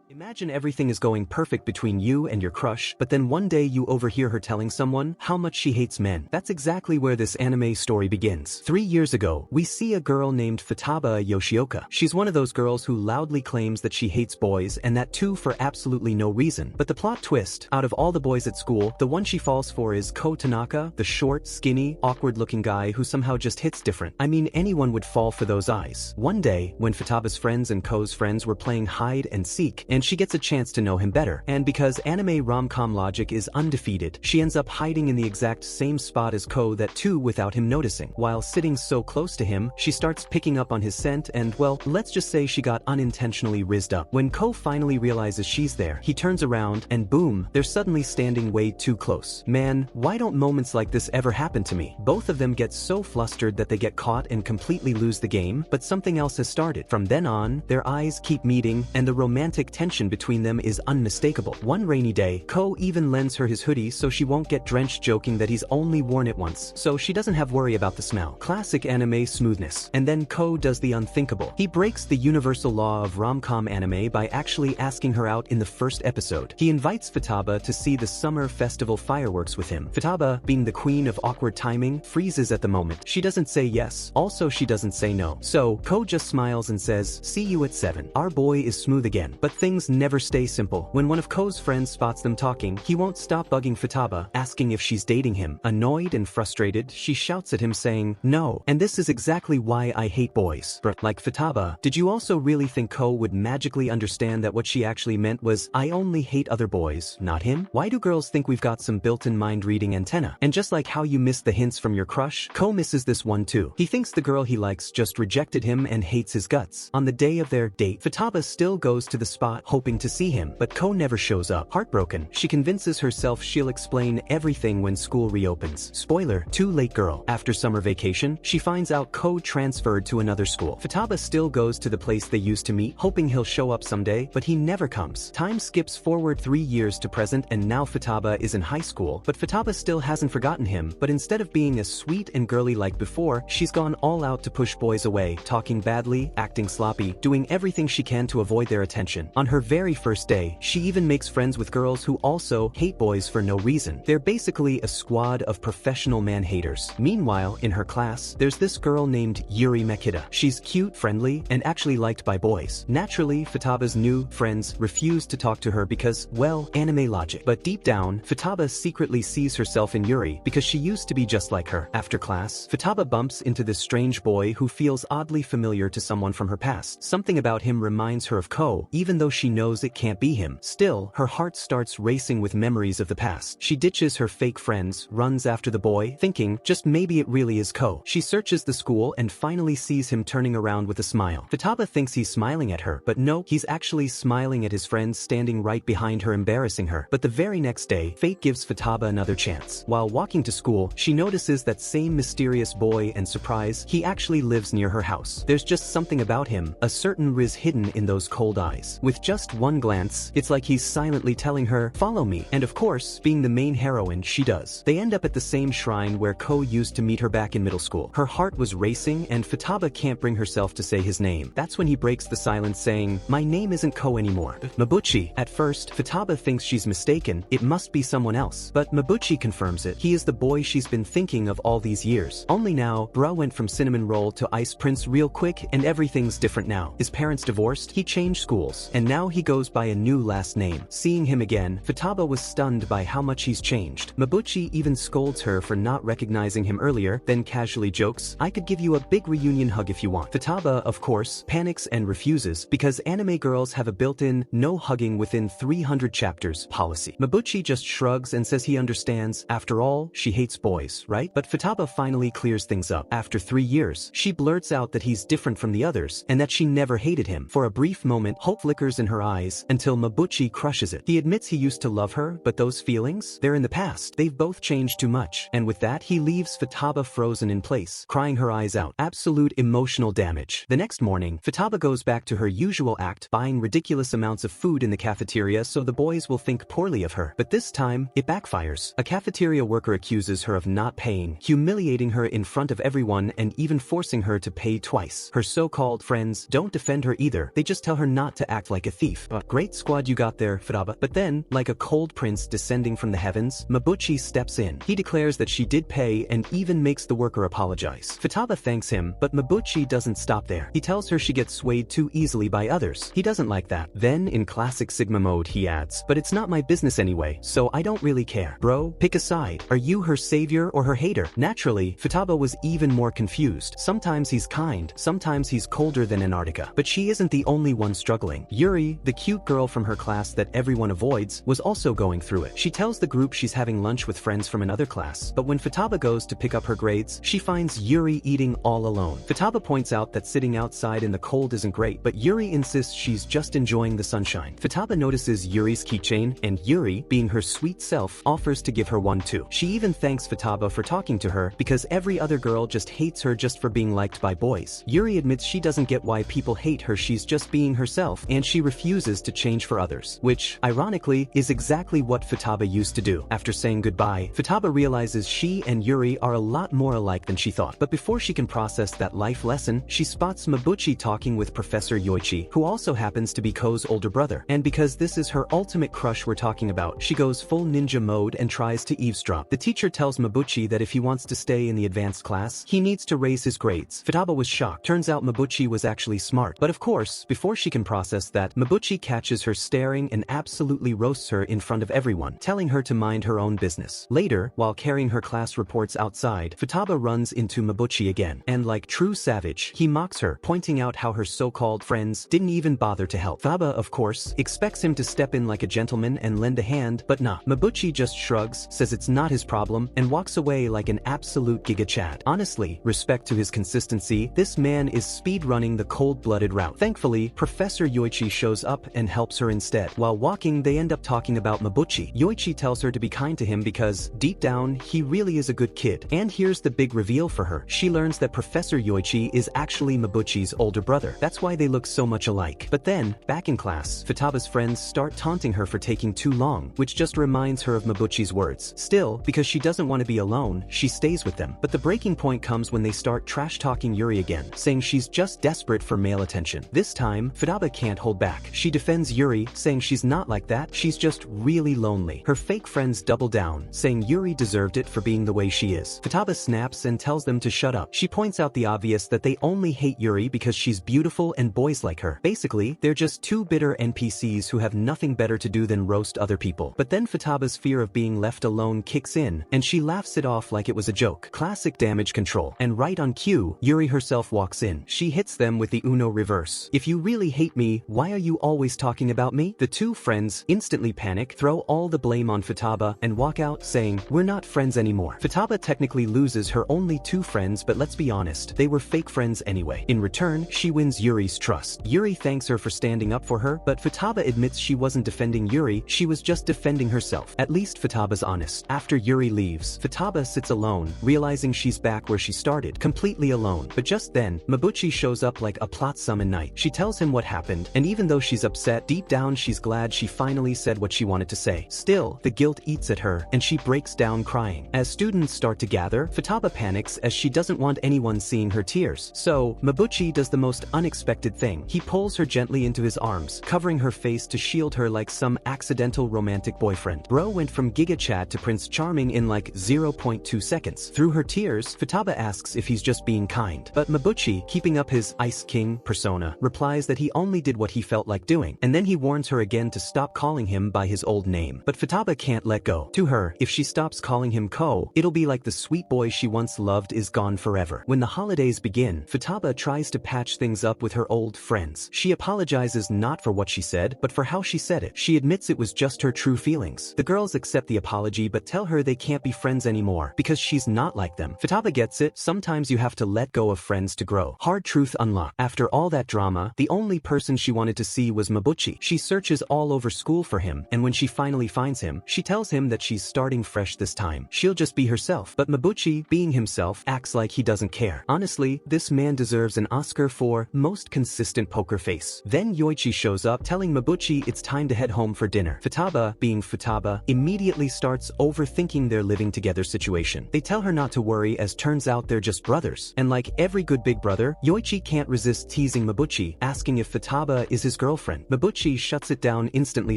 Imagine everything is going perfect between you and your crush, but then one day you overhear her telling someone how much she hates men. That's exactly where this anime story begins. 3 years ago, we see a girl named Futaba Yoshioka. She's one of those girls who loudly claims that she hates boys, and that too for absolutely no reason. But the plot twist, out of all the boys at school, the one she falls for is Kou Tanaka, the short, skinny, awkward-looking guy who somehow just hits different. I mean, anyone would fall for those eyes. One day, when Futaba's friends and Kou's friends were playing hide and seek, and she gets a chance to know him better. And because anime rom-com logic is undefeated, she ends up hiding in the exact same spot as Kou, that too without him noticing. While sitting so close to him, she starts picking up on his scent and, well, let's just say she got unintentionally rizzed up. When Kou finally realizes she's there, he turns around and boom, they're suddenly standing way too close. Man, why don't moments like this ever happen to me? Both of them get so flustered that they get caught and completely lose the game, but something else has started. From then on, their eyes keep meeting and the romantic tension between them is unmistakable. One rainy day, Kou even lends her his hoodie so she won't get drenched, joking that he's only worn it once, so she doesn't have worry about the smell. Classic anime smoothness. And then Kou does the unthinkable. He breaks the universal law of rom-com anime by actually asking her out in the first episode. He invites Futaba to see the summer festival fireworks with him. Futaba, being the queen of awkward timing, freezes at the moment. She doesn't say yes. Also, she doesn't say no. So, Kou just smiles and says, "See you at 7. Our boy is smooth again." But things never stay simple. When one of Kou's friends spots them talking, he won't stop bugging Futaba, asking if she's dating him. Annoyed and frustrated, she shouts at him saying, "No, and this is exactly why I hate boys." But like Futaba, did you also really think Kou would magically understand that what she actually meant was, "I only hate other boys, not him"? Why do girls think we've got some built-in mind-reading antenna? And just like how you miss the hints from your crush, Kou misses this one too. He thinks the girl he likes just rejected him and hates his guts. On the day of their date, Futaba still goes to the spot hoping to see him, but Kou never shows up. Heartbroken, she convinces herself she'll explain everything when school reopens. Spoiler, too late girl. After summer vacation, she finds out Kou transferred to another school. Futaba still goes to the place they used to meet, hoping he'll show up someday, but he never comes. Time skips forward 3 years to present, and now Futaba is in high school, but Futaba still hasn't forgotten him, but instead of being as sweet and girly like before, she's gone all out to push boys away, talking badly, acting sloppy, doing everything she can to avoid their attention. On her very first day, she even makes friends with girls who also hate boys for no reason. They're basically a squad of professional man-haters. Meanwhile, in her class, there's this girl named Yuri Makita. She's cute, friendly, and actually liked by boys. Naturally, Futaba's new friends refuse to talk to her because, well, anime logic. But deep down, Futaba secretly sees herself in Yuri because she used to be just like her. After class, Futaba bumps into this strange boy who feels oddly familiar to someone from her past. Something about him reminds her of Kou, even though she knows it can't be him. Still, her heart starts racing with memories of the past. She ditches her fake friends, runs after the boy, thinking, just maybe it really is Kou. She searches the school and finally sees him turning around with a smile. Futaba thinks he's smiling at her, but no, he's actually smiling at his friends standing right behind her, embarrassing her. But the very next day, fate gives Futaba another chance. While walking to school, she notices that same mysterious boy, and surprise, he actually lives near her house. There's just something about him, a certain riz hidden in those cold eyes. With just one glance, it's like he's silently telling her, "Follow me." And of course, being the main heroine, she does. They end up at the same shrine where Kou used to meet her back in middle school. Her heart was racing, and Futaba can't bring herself to say his name. That's when he breaks the silence, saying, "My name isn't Kou anymore. Mabuchi." At first, Futaba thinks she's mistaken, it must be someone else. But Mabuchi confirms it. He is the boy she's been thinking of all these years. Only now, Bra went from cinnamon roll to ice prince real quick, and everything's different now. His parents divorced, he changed schools, and now he goes by a new last name. Seeing him again, Futaba was stunned by how much he's changed. Mabuchi even scolds her for not recognizing him earlier, then casually jokes, "I could give you a big reunion hug if you want." Futaba, of course, panics and refuses, because anime girls have a built-in no hugging within 300 chapters policy. Mabuchi just shrugs and says he understands. After all, she hates boys, right? But Futaba finally clears things up. After 3 years, she blurts out that he's different from the others, and that she never hated him. For a brief moment, hope flickers in her eyes, until Mabuchi crushes it. He admits he used to love her, but those feelings, they're in the past. They've both changed too much. And with that, he leaves Futaba frozen in place, crying her eyes out. Absolute emotional damage. The next morning, Futaba goes back to her usual act, buying ridiculous amounts of food in the cafeteria so the boys will think poorly of her. But this time, it backfires. A cafeteria worker accuses her of not paying, humiliating her in front of everyone and even forcing her to pay twice. Her so-called friends don't defend her either. They just tell her not to act like a thief. Great squad you got there, Futaba. But then, like a cold prince descending from the heavens, Mabuchi steps in. He declares that she did pay and even makes the worker apologize. Futaba thanks him, but Mabuchi doesn't stop there. He tells her she gets swayed too easily by others. He doesn't like that. Then, in classic Sigma mode, he adds, "But it's not my business anyway, so I don't really care." Bro, pick a side. Are you her savior or her hater? Naturally, Futaba was even more confused. Sometimes he's kind, sometimes he's colder than Antarctica. But she isn't the only one struggling. Yuri, the cute girl from her class that everyone avoids, was also going through it. She tells the group she's having lunch with friends from another class, but when Futaba goes to pick up her grades, she finds Yuri eating all alone. Futaba points out that sitting outside in the cold isn't great, but Yuri insists she's just enjoying the sunshine. Futaba notices Yuri's keychain, and Yuri, being her sweet self, offers to give her one too. She even thanks Futaba for talking to her because every other girl just hates her just for being liked by boys. Yuri admits she doesn't get why people hate her, she's just being herself, and she refuses to change for others, which, ironically, is exactly what Futaba used to do. After saying goodbye, Futaba realizes she and Yuri are a lot more alike than she thought. But before she can process that life lesson, she spots Mabuchi talking with Professor Yoichi, who also happens to be Kou's older brother. And because this is her ultimate crush we're talking about, she goes full ninja mode and tries to eavesdrop. The teacher tells Mabuchi that if he wants to stay in the advanced class, he needs to raise his grades. Futaba was shocked. Turns out Mabuchi was actually smart. But of course, before she can process that, Mabuchi catches her staring and absolutely roasts her in front of everyone, telling her to mind her own business. Later, while carrying her class reports outside, Futaba runs into Mabuchi again, and like true savage, he mocks her, pointing out how her so-called friends didn't even bother to help. Futaba, of course, expects him to step in like a gentleman and lend a hand, but nah. Mabuchi just shrugs, says it's not his problem, and walks away like an absolute Giga Chad. Honestly, respect to his consistency, this man is speed-running the cold-blooded route. Thankfully, Professor Yoichi shows up and helps her instead. While walking, they end up talking about Mabuchi. Yoichi tells her to be kind to him because, deep down, he really is a good kid. And here's the big reveal for her. She learns that Professor Yoichi is actually Mabuchi's older brother. That's why they look so much alike. But then, back in class, Futaba's friends start taunting her for taking too long, which just reminds her of Mabuchi's words. Still, because she doesn't want to be alone, she stays with them. But the breaking point comes when they start trash-talking Yuri again, saying she's just desperate for male attention. This time, Futaba can't hold back. She defends Yuri, saying she's not like that, she's just really lonely. Her fake friends double down, saying Yuri deserved it for being the way she is. Futaba snaps and tells them to shut up. She points out the obvious that they only hate Yuri because she's beautiful and boys like her. Basically, they're just two bitter NPCs who have nothing better to do than roast other people. But then Futaba's fear of being left alone kicks in, and she laughs it off like it was a joke. Classic damage control. And right on cue, Yuri herself walks in. She hits them with the Uno reverse. If you really hate me, why are you always talking about me? The two friends instantly panic, throw all the blame on Futaba, and walk out saying, we're not friends anymore. Futaba technically loses her only two friends, but let's be honest, they were fake friends anyway. In return, she wins Yuri's trust. Yuri thanks her for standing up for her, but Futaba admits she wasn't defending Yuri, she was just defending herself. At least Futaba's honest. After Yuri leaves, Futaba sits alone, realizing she's back where she started, completely alone. But just then, Mabuchi shows up like a plot summon knight. She tells him what happened, and even though she's upset, deep down she's glad she finally said what she wanted to say. Still, the guilt eats at her, and she breaks down crying. As students start to gather, Futaba panics as she doesn't want anyone seeing her tears. So, Mabuchi does the most unexpected thing. He pulls her gently into his arms, covering her face to shield her like some accidental romantic boyfriend. Bro went from Giga Chad to Prince Charming in like 0.2 seconds. Through her tears, Futaba asks if he's just being kind. But Mabuchi, keeping up his Ice King persona, replies that he only did what he felt like doing. And then he warns her again to stop calling him by his old name. But Futaba can't let go. To her, if she stops calling him Kou, it'll be like the sweet boy she once loved is gone forever. When the holidays begin, Futaba tries to patch things up with her old friends. She apologizes not for what she said, but for how she said it. She admits it was just her true feelings. The girls accept the apology but tell her they can't be friends anymore because she's not like them. Futaba gets it, sometimes you have to let go of friends to grow. Hard truth unlocked. After all that drama, the only person she wanted to see was Mabuchi. She searches all over school for him, and when she finally finds him, she tells him that she's starting fresh this time. She'll just be herself. But Mabuchi, being himself, acts like he doesn't care. Honestly, this man deserves an Oscar for most consistent poker face. Then Yoichi shows up, telling Mabuchi it's time to head home for dinner. Futaba, being Futaba, immediately starts overthinking their living together situation. They tell her not to worry as turns out they're just brothers. And like every good big brother, Yoichi can't resist teasing Mabuchi, asking if Futaba is his girlfriend. girlfriend. Mabuchi shuts it down instantly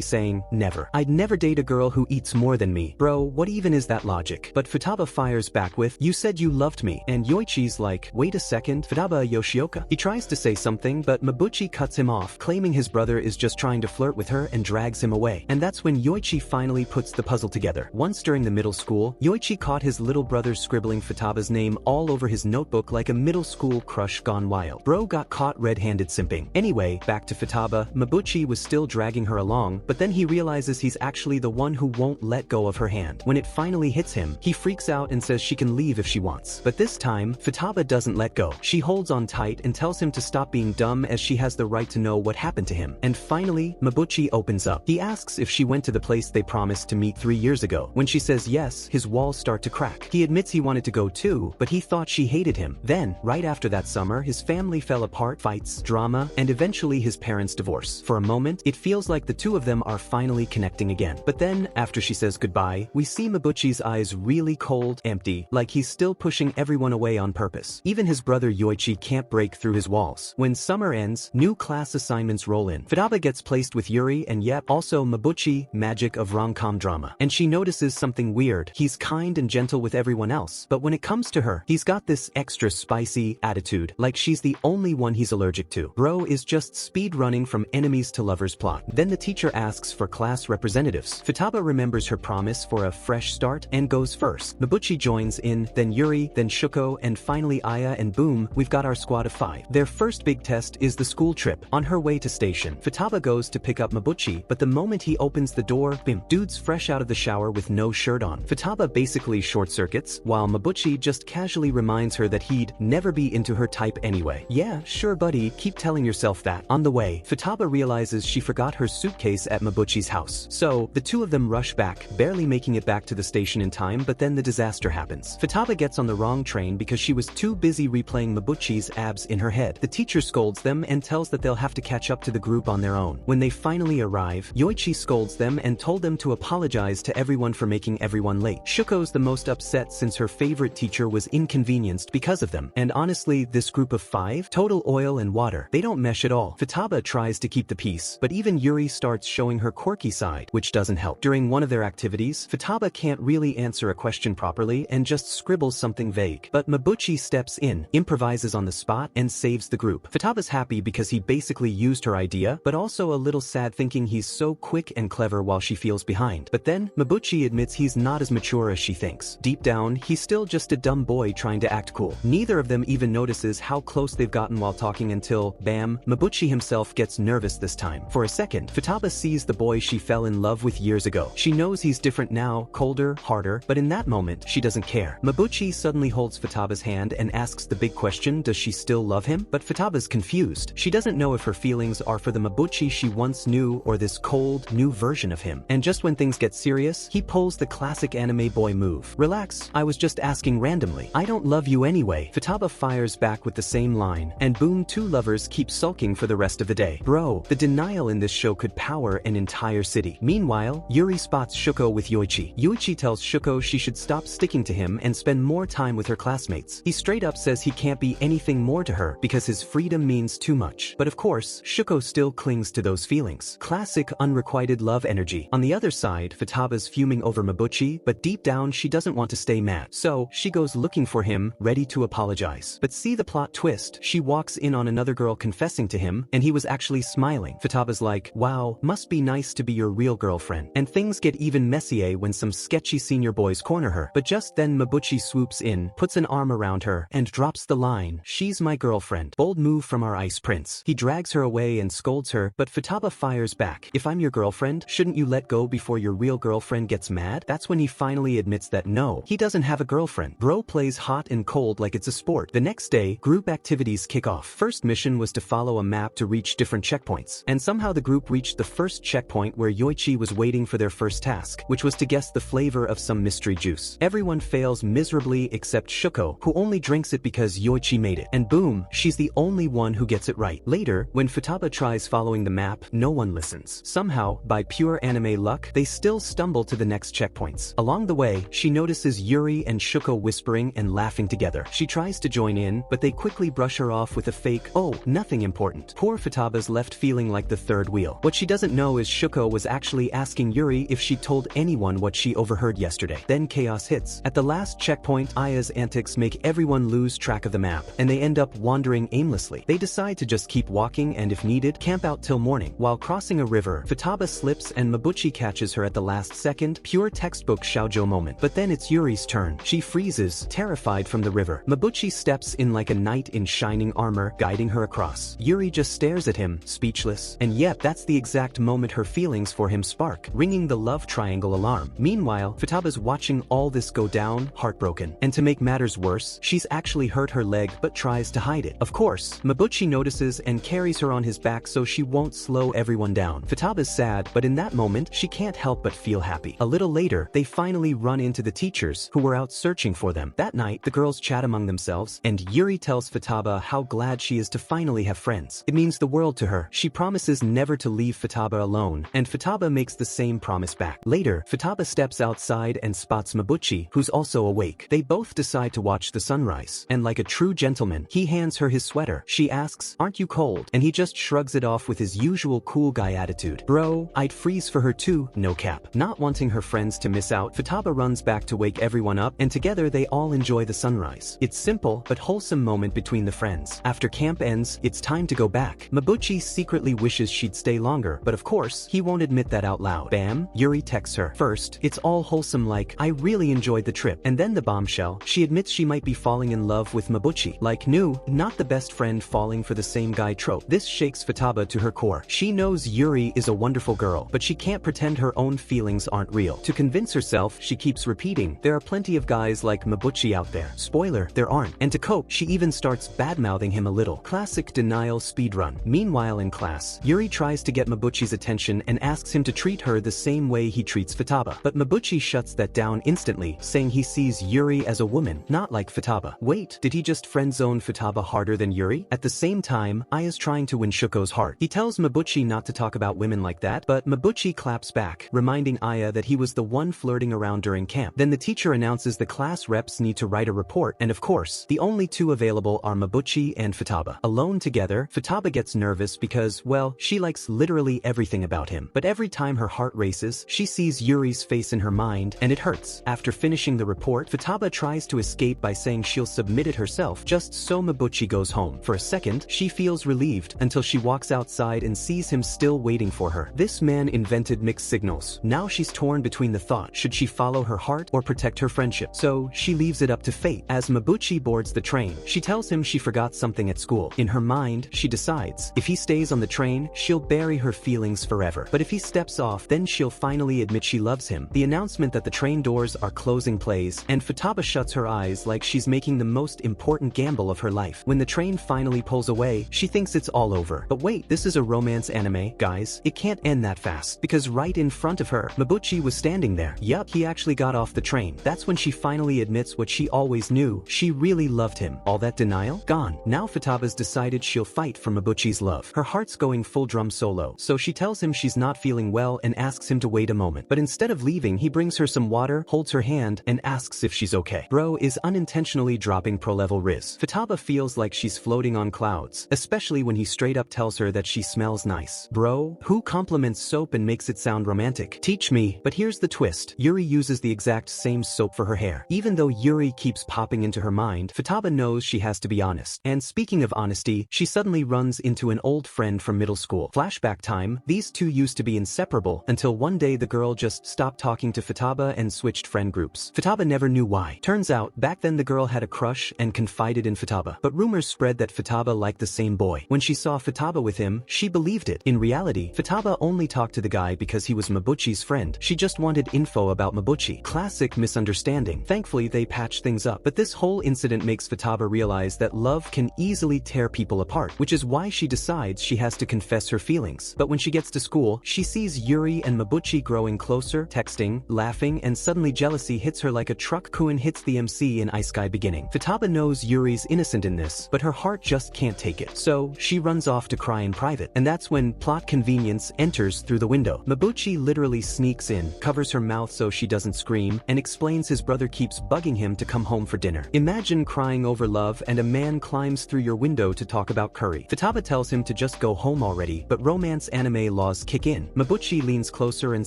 saying, never. I'd never date a girl who eats more than me. Bro, what even is that logic? But Futaba fires back with, you said you loved me. And Yoichi's like, wait a second, Futaba Yoshioka? He tries to say something, but Mabuchi cuts him off, claiming his brother is just trying to flirt with her and drags him away. And that's when Yoichi finally puts the puzzle together. Once during the middle school, Yoichi caught his little brother scribbling Futaba's name all over his notebook like a middle school crush gone wild. Bro got caught red-handed simping. Anyway, back to Futaba, Mabuchi was still dragging her along, but then he realizes he's actually the one who won't let go of her hand. When it finally hits him, he freaks out and says she can leave if she wants. But this time, Futaba doesn't let go. She holds on tight and tells him to stop being dumb as she has the right to know what happened to him. And finally, Mabuchi opens up. He asks if she went to the place they promised to meet 3 years ago. When she says yes, his walls start to crack. He admits he wanted to go too, but he thought she hated him. Then, right after that summer, his family fell apart, fights, drama, and eventually his parents divorce. For a moment, it feels like the two of them are finally connecting again. But then, after she says goodbye, we see Mabuchi's eyes really cold, empty, like he's still pushing everyone away on purpose. Even his brother Yoichi can't break through his walls. When summer ends, new class assignments roll in. Futaba gets placed with Yuri and yep, also Mabuchi, magic of rom-com drama. And she notices something weird. He's kind and gentle with everyone else, but when it comes to her, he's got this extra spicy attitude, like she's the only one he's allergic to. Bro is just speed running from enemies to lovers plot. Then the teacher asks for class representatives. Futaba remembers her promise for a fresh start and goes first. Mabuchi joins in, then Yuri, then Shuko, and finally Aya, and boom, we've got our squad of 5. Their first big test is the school trip. On her way to station, Futaba goes to pick up Mabuchi, but the moment he opens the door, bim, dude's fresh out of the shower with no shirt on. Futaba basically short circuits, while Mabuchi just casually reminds her that he'd never be into her type anyway. Yeah, sure buddy, keep telling yourself that. On the way, Futaba realizes she forgot her suitcase at Mabuchi's house. So, the two of them rush back, barely making it back to the station in time, but then the disaster happens. Futaba gets on the wrong train because she was too busy replaying Mabuchi's abs in her head. The teacher scolds them and tells that they'll have to catch up to the group on their own. When they finally arrive, Yoichi scolds them and told them to apologize to everyone for making everyone late. Shuko's the most upset since her favorite teacher was inconvenienced because of them. And honestly, this group of 5, total oil and water, they don't mesh at all. Futaba tries to keep the peace, but even Yuri starts showing her quirky side, which doesn't help. During one of their activities, Futaba can't really answer a question properly and just scribbles something vague. But Mabuchi steps in, improvises on the spot, and saves the group. Futaba's happy because he basically used her idea, but also a little sad thinking he's so quick and clever while she feels behind. But then, Mabuchi admits he's not as mature as she thinks. Deep down, he's still just a dumb boy trying to act cool. Neither of them even notices how close they've gotten while talking until, bam, Mabuchi himself gets nervous this time. For a second, Futaba sees the boy she fell in love with years ago. She knows he's different now, colder, harder, but in that moment, she doesn't care. Mabuchi suddenly holds Futaba's hand and asks the big question, does she still love him? But Futaba's confused. She doesn't know if her feelings are for the Mabuchi she once knew or this cold, new version of him. And just when things get serious, he pulls the classic anime boy move. Relax, I was just asking randomly. I don't love you anyway. Futaba fires back with the same line, and boom, two lovers keep sulking for the rest of the day. Bro, the denial in this show could power an entire city. Meanwhile, Yuri spots Shuko with Yoichi. Yoichi tells Shuko she should stop sticking to him and spend more time with her classmates. He straight up says he can't be anything more to her because his freedom means too much. But of course, Shuko still clings to those feelings. Classic unrequited love energy. On the other side, Futaba's fuming over Mabuchi, but deep down she doesn't want to stay mad. So, she goes looking for him, ready to apologize. But see the plot twist, she walks in on another girl confessing to him, and he was actually smiling. Futaba's like, wow, must be nice to be your real girlfriend. And things get even messier when some sketchy senior boys corner her. But just then Mabuchi swoops in, puts an arm around her, and drops the line, she's my girlfriend. Bold move from our ice prince. He drags her away and scolds her, but Futaba fires back. If I'm your girlfriend, shouldn't you let go before your real girlfriend gets mad? That's when he finally admits that no, he doesn't have a girlfriend. Bro plays hot and cold like it's a sport. The next day, group activities kick off. First mission was to follow a map to reach different checkpoints. And somehow the group reached the first checkpoint where Yoichi was waiting for their first task, which was to guess the flavor of some mystery juice. Everyone fails miserably except Shuko, who only drinks it because Yoichi made it. And boom, she's the only one who gets it right. Later, when Futaba tries following the map, no one listens. Somehow, by pure anime luck, they still stumble to the next checkpoints. Along the way, she notices Yuri and Shuko whispering and laughing together. She tries to join in, but they quickly brush her off with a fake, oh, nothing important. Poor Futaba's left left feeling like the third wheel. What she doesn't know is Shuko was actually asking Yuri if she'd told anyone what she overheard yesterday. Then chaos hits. At the last checkpoint, Aya's antics make everyone lose track of the map, and they end up wandering aimlessly. They decide to just keep walking and, if needed, camp out till morning. While crossing a river, Futaba slips and Mabuchi catches her at the last second. Pure textbook shoujo moment. But then it's Yuri's turn. She freezes, terrified from the river. Mabuchi steps in like a knight in shining armor, guiding her across. Yuri just stares at him, speechless. And yet, that's the exact moment her feelings for him spark, ringing the love triangle alarm. Meanwhile, Futaba's watching all this go down, heartbroken. And to make matters worse, she's actually hurt her leg but tries to hide it. Of course, Mabuchi notices and carries her on his back so she won't slow everyone down. Futaba's sad, but in that moment, she can't help but feel happy. A little later, they finally run into the teachers, who were out searching for them. That night, the girls chat among themselves, and Yuri tells Futaba how glad she is to finally have friends. It means the world to her. She promises never to leave Futaba alone, and Futaba makes the same promise back. Later, Futaba steps outside and spots Mabuchi, who's also awake. They both decide to watch the sunrise, and like a true gentleman, he hands her his sweater. She asks, "Aren't you cold?" And he just shrugs it off with his usual cool guy attitude. "Bro, I'd freeze for her too, no cap." Not wanting her friends to miss out, Futaba runs back to wake everyone up, and together they all enjoy the sunrise. It's simple but wholesome moment between the friends. After camp ends, it's time to go back. Mabuchi secretly wishes she'd stay longer, but of course, he won't admit that out loud. Bam, Yuri texts her. First, it's all wholesome like, "I really enjoyed the trip." And then the bombshell, she admits she might be falling in love with Mabuchi. Like new, not the best friend falling for the same guy trope. This shakes Futaba to her core. She knows Yuri is a wonderful girl, but she can't pretend her own feelings aren't real. To convince herself, she keeps repeating, "There are plenty of guys like Mabuchi out there." Spoiler, there aren't. And to cope, she even starts bad-mouthing him a little. Classic denial speedrun. Meanwhile in class, Yuri tries to get Mabuchi's attention and asks him to treat her the same way he treats Futaba. But Mabuchi shuts that down instantly, saying he sees Yuri as a woman, not like Futaba. Wait, did he just friend-zone Futaba harder than Yuri? At the same time, Aya's trying to win Shuko's heart. He tells Mabuchi not to talk about women like that, but Mabuchi claps back, reminding Aya that he was the one flirting around during camp. Then the teacher announces the class reps need to write a report, and of course, the only two available are Mabuchi and Futaba. Alone together, Futaba gets nervous because, well, she likes literally everything about him. But every time her heart races, she sees Yuri's face in her mind, and it hurts. After finishing the report, Futaba tries to escape by saying she'll submit it herself, just so Mabuchi goes home. For a second, she feels relieved, until she walks outside and sees him still waiting for her. This man invented mixed signals. Now she's torn between the thought, should she follow her heart or protect her friendship? So, she leaves it up to fate. As Mabuchi boards the train, she tells him she forgot something at school. In her mind, she decides, if he stays on the train, she'll bury her feelings forever. But if he steps off, then she'll finally admit she loves him. The announcement that the train doors are closing plays, and Futaba shuts her eyes like she's making the most important gamble of her life. When the train finally pulls away, she thinks it's all over. But wait, this is a romance anime, guys. It can't end that fast, because right in front of her, Mabuchi was standing there. Yup, he actually got off the train. That's when she finally admits what she always knew. She really loved him. All that denial? Gone. Now Futaba's decided she'll fight for Mabuchi's love. Her heart's going full drum solo, so she tells him she's not feeling well and asks him to wait a moment. But instead of leaving, he brings her some water, holds her hand, and asks if she's okay. Bro is unintentionally dropping pro-level Riz. Futaba feels like she's floating on clouds, especially when he straight up tells her that she smells nice. Bro, who compliments soap and makes it sound romantic? Teach me. But here's the twist. Yuri uses the exact same soap for her hair. Even though Yuri keeps popping into her mind, Futaba knows she has to be honest. And speaking of honesty, she suddenly runs into an old friend from middle school. Flashback time, these two used to be inseparable, until one day the girl just stopped talking to Futaba and switched friend groups. Futaba never knew why. Turns out, back then the girl had a crush and confided in Futaba. But rumors spread that Futaba liked the same boy. When she saw Futaba with him, she believed it. In reality, Futaba only talked to the guy because he was Mabuchi's friend. She just wanted info about Mabuchi. Classic misunderstanding. Thankfully, they patched things up. But this whole incident makes Futaba realize that love can easily tear people apart, which is why she decides she has to confess her feelings. But when she gets to school, she sees Yuri and Mabuchi growing closer, texting, laughing, and suddenly jealousy hits her like a truck Kuin hits the MC in Ice Sky Beginning. Futaba knows Yuri's innocent in this, but her heart just can't take it. So, she runs off to cry in private. And that's when plot convenience enters through the window. Mabuchi literally sneaks in, covers her mouth so she doesn't scream, and explains his brother keeps bugging him to come home for dinner. Imagine crying over love and a man climbs through your window to talk about curry. Futaba tells him to just just go home already, but romance anime laws kick in. Mabuchi leans closer and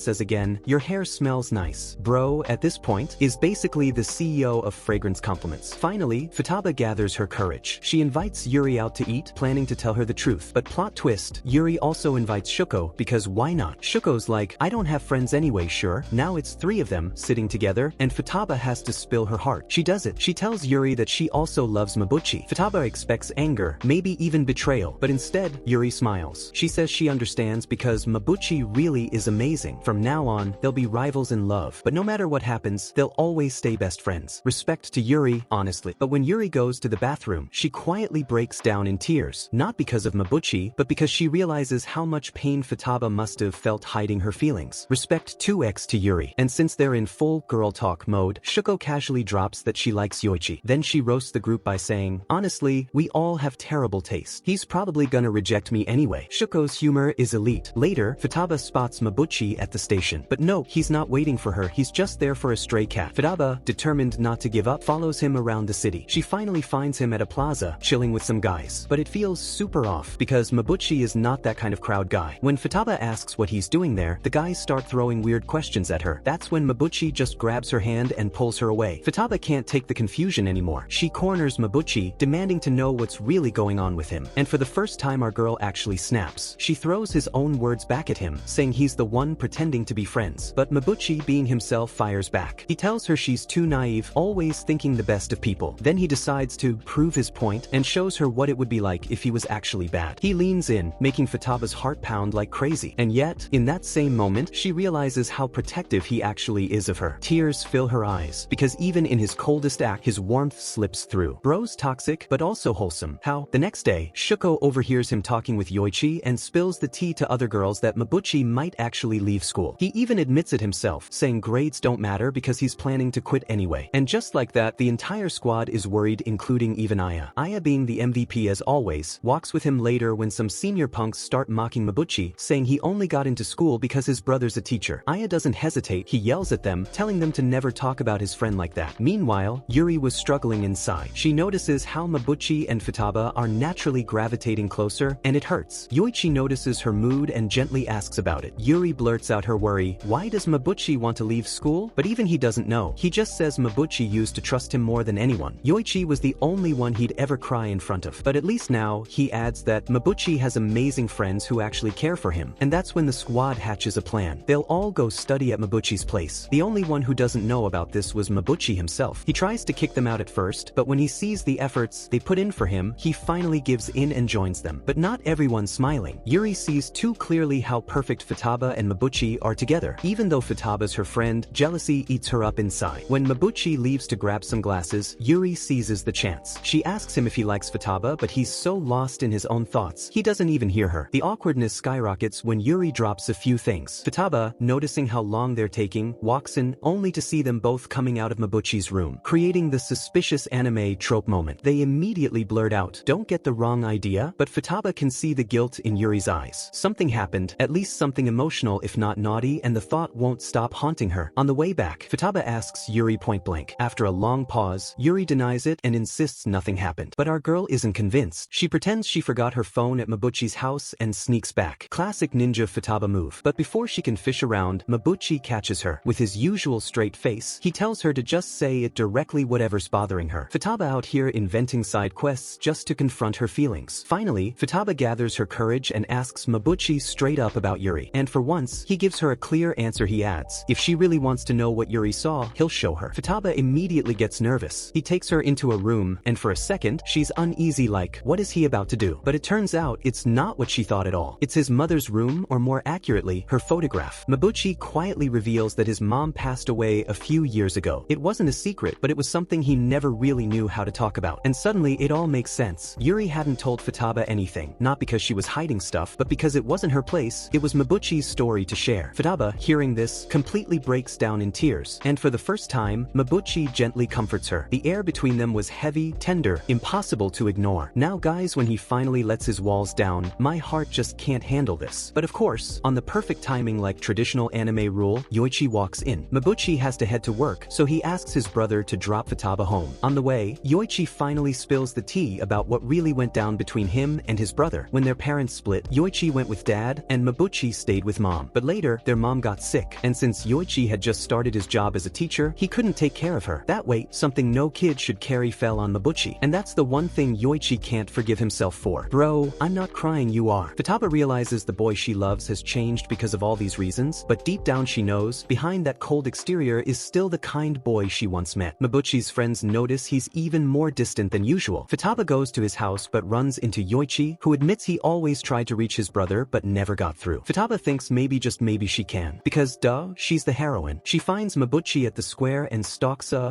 says again, "Your hair smells nice." Bro, at this point, is basically the CEO of fragrance compliments. Finally, Futaba gathers her courage. She invites Yuri out to eat, planning to tell her the truth. But plot twist, Yuri also invites Shuko, because why not? Shuko's like, "I don't have friends anyway, sure." Now it's three of them, sitting together, and Futaba has to spill her heart. She does it. She tells Yuri that she also loves Mabuchi. Futaba expects anger, maybe even betrayal, but instead, Yuri smiles. She says she understands because Mabuchi really is amazing. From now on, they'll be rivals in love, but no matter what happens, they'll always stay best friends. Respect to Yuri, honestly. But when Yuri goes to the bathroom, she quietly breaks down in tears, not because of Mabuchi, but because she realizes how much pain Futaba must have felt hiding her feelings. Respect 2x to Yuri. And since they're in full girl talk mode, Shuko casually drops that she likes Yoichi. Then she roasts the group by saying, "Honestly, we all have terrible taste. He's probably gonna reject me anyway." Shuko's humor is elite. Later, Futaba spots Mabuchi at the station. But no, he's not waiting for her, he's just there for a stray cat. Futaba, determined not to give up, follows him around the city. She finally finds him at a plaza, chilling with some guys. But it feels super off, because Mabuchi is not that kind of crowd guy. When Futaba asks what he's doing there, the guys start throwing weird questions at her. That's when Mabuchi just grabs her hand and pulls her away. Futaba can't take the confusion anymore. She corners Mabuchi, demanding to know what's really going on with him. And for the first time, our girl actually snaps. She throws his own words back at him, saying he's the one pretending to be friends. But Mabuchi, being himself, fires back. He tells her she's too naive, always thinking the best of people. Then he decides to prove his point and shows her what it would be like if he was actually bad. He leans in, making Futaba's heart pound like crazy. And yet, in that same moment, she realizes how protective he actually is of her. Tears fill her eyes, because even in his coldest act, his warmth slips through. Bro's toxic, but also wholesome. How? The next day, Shuko overhears him talking with Yoichi and spills the tea to other girls that Mabuchi might actually leave school. He even admits it himself, saying grades don't matter because he's planning to quit anyway. And just like that, the entire squad is worried, including even Aya. Aya, being the MVP as always, walks with him later when some senior punks start mocking Mabuchi, saying he only got into school because his brother's a teacher. Aya doesn't hesitate, he yells at them, telling them to never talk about his friend like that. Meanwhile, Yuri was struggling inside. She notices how Mabuchi and Futaba are naturally gravitating closer, and it hurts. Yoichi notices her mood and gently asks about it. Yuri blurts out her worry, why does Mabuchi want to leave school? But even he doesn't know. He just says Mabuchi used to trust him more than anyone. Yoichi was the only one he'd ever cry in front of. But at least now, he adds that Mabuchi has amazing friends who actually care for him. And that's when the squad hatches a plan. They'll all go study at Mabuchi's place. The only one who doesn't know about this was Mabuchi himself. He tries to kick them out at first, but when he sees the efforts they put in for him, he finally gives in and joins them. But not everyone's smiling. Yuri sees too clearly how perfect Futaba and Mabuchi are together. Even though Futaba's her friend, jealousy eats her up inside. When Mabuchi leaves to grab some glasses, Yuri seizes the chance. She asks him if he likes Futaba, but he's so lost in his own thoughts, he doesn't even hear her. The awkwardness skyrockets when Yuri drops a few things. Futaba, noticing how long they're taking, walks in, only to see them both coming out of Mabuchi's room, creating the suspicious anime trope moment. They immediately blurt out, "Don't get the wrong idea," but Futaba can see the guilt in Yuri's eyes. Something happened, at least something emotional if not naughty, and the thought won't stop haunting her. On the way back, Futaba asks Yuri point blank. After a long pause, Yuri denies it and insists nothing happened. But our girl isn't convinced. She pretends she forgot her phone at Mabuchi's house and sneaks back. Classic ninja Futaba move. But before she can fish around, Mabuchi catches her. With his usual straight face, he tells her to just say it directly, whatever's bothering her. Futaba out here inventing side quests just to confront her feelings. Finally, Futaba gathers her courage and asks Mabuchi straight up about Yuri. And for once, he gives her a clear answer. He adds, if she really wants to know what Yuri saw, he'll show her. Futaba immediately gets nervous. He takes her into a room, and for a second, she's uneasy like, what is he about to do? But it turns out it's not what she thought at all. It's his mother's room, or more accurately, her photograph. Mabuchi quietly reveals that his mom passed away a few years ago. It wasn't a secret, but it was something he never really knew how to talk about. And suddenly, it all makes sense. Yuri hadn't told Futaba anything, not because she was hiding stuff, but because it wasn't her place. It was Mabuchi's story to share. Futaba, hearing this, completely breaks down in tears, and for the first time, Mabuchi gently comforts her. The air between them was heavy, tender, impossible to ignore. Now guys, when he finally lets his walls down, my heart just can't handle this. But of course, on the perfect timing like traditional anime rule, Yoichi walks in. Mabuchi has to head to work, so he asks his brother to drop Futaba home. On the way, Yoichi finally spills the tea about what really went down between him and his brother. brother. When their parents split, Yoichi went with dad, and Mabuchi stayed with mom. But later, their mom got sick, and since Yoichi had just started his job as a teacher, he couldn't take care of her. That weight, something no kid should carry, fell on Mabuchi. And that's the one thing Yoichi can't forgive himself for. Bro, I'm not crying, you are. Futaba realizes the boy she loves has changed because of all these reasons, but deep down she knows, behind that cold exterior is still the kind boy she once met. Mabuchi's friends notice he's even more distant than usual. Futaba goes to his house but runs into Yoichi, who admits he always tried to reach his brother but never got through. Futaba thinks maybe just maybe she can, because duh, she's the heroine. She finds Mabuchi at the square and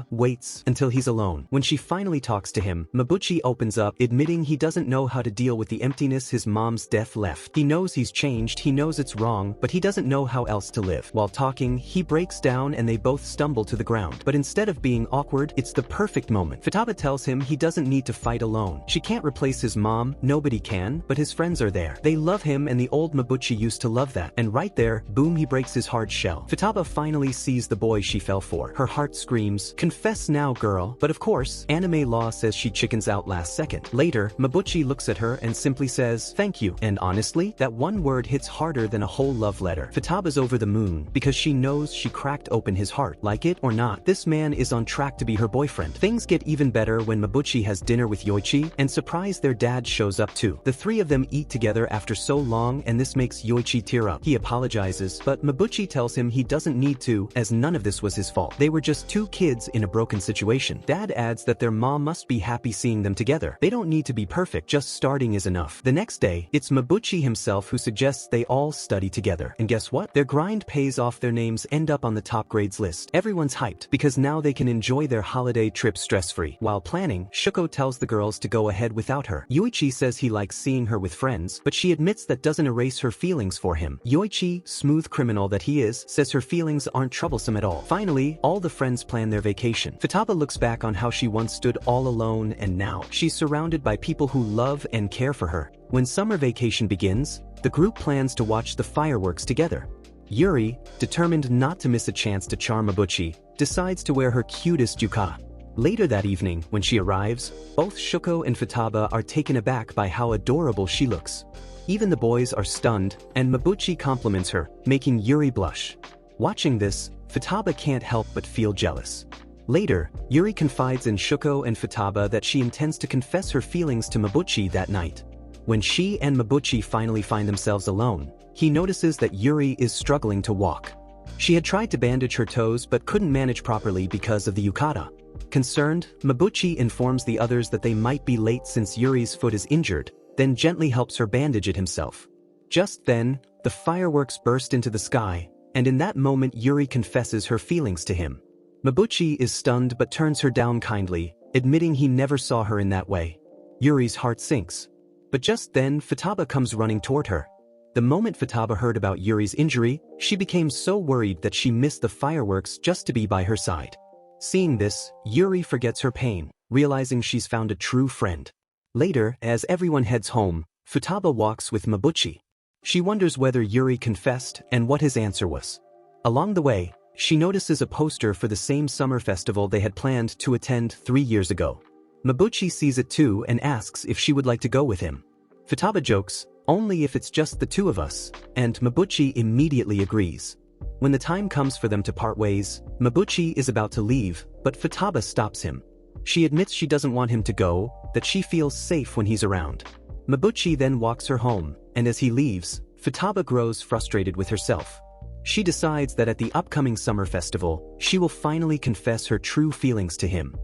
waits until he's alone. When she finally talks to him, Mabuchi opens up, admitting he doesn't know how to deal with the emptiness his mom's death left. He knows he's changed, he knows it's wrong, but he doesn't know how else to live. While talking, he breaks down and they both stumble to the ground. But instead of being awkward, it's the perfect moment. Futaba tells him he doesn't need to fight alone. She can't replace his mom, nobody can, but his friends are there. They love him, and the old Mabuchi used to love that. And right there, boom, he breaks his hard shell. Futaba finally sees the boy she fell for. Her heart screams, "Confess now, girl." But of course, anime law says she chickens out last second. Later, Mabuchi looks at her and simply says, "Thank you." And honestly, that one word hits harder than a whole love letter. Futaba's over the moon, because she knows she cracked open his heart. Like it or not, this man is on track to be her boyfriend. Things get even better when Mabuchi has dinner with Yoichi, and surprise, their dad shows up too. The three of them eat together after so long, and this makes Yoichi tear up. He apologizes, but Mabuchi tells him he doesn't need to, as none of this was his fault. They were just two kids in a broken situation. Dad adds that their mom must be happy seeing them together. They don't need to be perfect, just starting is enough. The next day, it's Mabuchi himself who suggests they all study together. And guess what? Their grind pays off, their names end up on the top grades list. Everyone's hyped, because now they can enjoy their holiday trip stress-free. While planning, Shuko tells the girls to go ahead without her. Yoichi says he likes seeing her with friends, but she admits that doesn't erase her feelings for him. Yoichi, smooth criminal that he is, says her feelings aren't troublesome at all. Finally, all the friends plan their vacation. Futaba looks back on how she once stood all alone, and now she's surrounded by people who love and care for her. When summer vacation begins, the group plans to watch the fireworks together. Yuri, determined not to miss a chance to charm Mabuchi, decides to wear her cutest yukata. Later that evening, when she arrives, both Shuko and Futaba are taken aback by how adorable she looks. Even the boys are stunned, and Mabuchi compliments her, making Yuri blush. Watching this, Futaba can't help but feel jealous. Later, Yuri confides in Shuko and Futaba that she intends to confess her feelings to Mabuchi that night. When she and Mabuchi finally find themselves alone, he notices that Yuri is struggling to walk. She had tried to bandage her toes but couldn't manage properly because of the yukata. Concerned, Mabuchi informs the others that they might be late since Yuri's foot is injured, then gently helps her bandage it himself. Just then, the fireworks burst into the sky, and in that moment Yuri confesses her feelings to him. Mabuchi is stunned but turns her down kindly, admitting he never saw her in that way. Yuri's heart sinks. But just then, Futaba comes running toward her. The moment Futaba heard about Yuri's injury, she became so worried that she missed the fireworks just to be by her side. Seeing this, Yuri forgets her pain, realizing she's found a true friend. Later, as everyone heads home, Futaba walks with Mabuchi. She wonders whether Yuri confessed and what his answer was. Along the way, she notices a poster for the same summer festival they had planned to attend 3 years ago. Mabuchi sees it too and asks if she would like to go with him. Futaba jokes, "Only if it's just the two of us," and Mabuchi immediately agrees. When the time comes for them to part ways, Mabuchi is about to leave, but Futaba stops him. She admits she doesn't want him to go, that she feels safe when he's around. Mabuchi then walks her home, and as he leaves, Futaba grows frustrated with herself. She decides that at the upcoming summer festival, she will finally confess her true feelings to him.